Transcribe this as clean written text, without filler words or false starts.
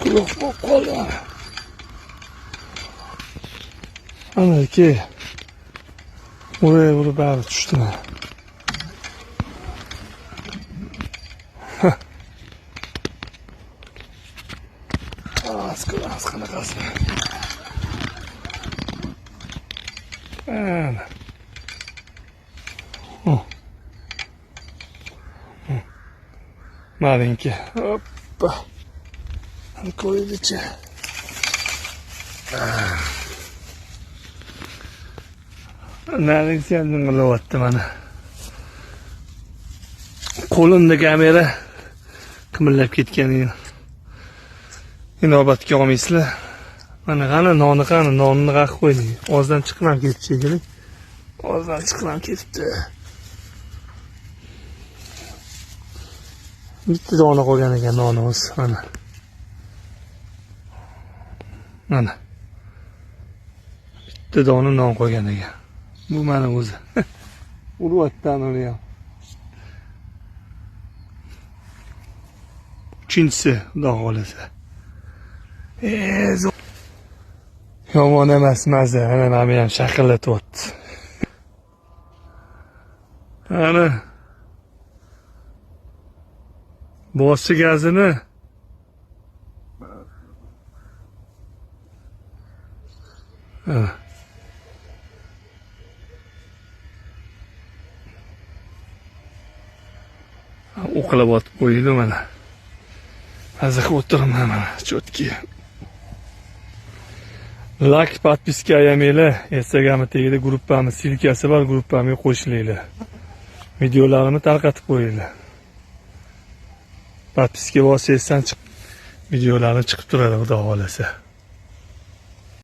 quruq bo'lib qolgan. Ana ki, oraya vurup bari tushdi. Az qanaqasi. Ana. Malinki. Hoppa. Ko'ydichi. Naring sendin qilyapti mana. Qo'limda kamera qimillab ketganini inobatga olmaysizlar. Mana qani nonni qaqib qo'ying. Ozdan chiqmam ketib shekilli. Ozdan chiqmam ketibdi. Bitta dona qolgan ekan nonimiz mana. Mana. Bitta dona non qolgan ekan. Bu mana o'zi. Uryaptan uni ham. Uchinchisi, xudo xolasa. Yomon emas maza, ana meni ham shaqillatyapti. Ana. Boshi gazini o'qilib otib qo'ydi mana. Hozir o'tiraman mana, chotki. Like, подписка ayamanglar. Instagramda tagida gruppamiz silkasi bor, gruppamga qo'shilinglar. Videolarimni tarqatib qo'yinglar. Подписка bossangiz videolarim chiqib turadi, xudo xolasa.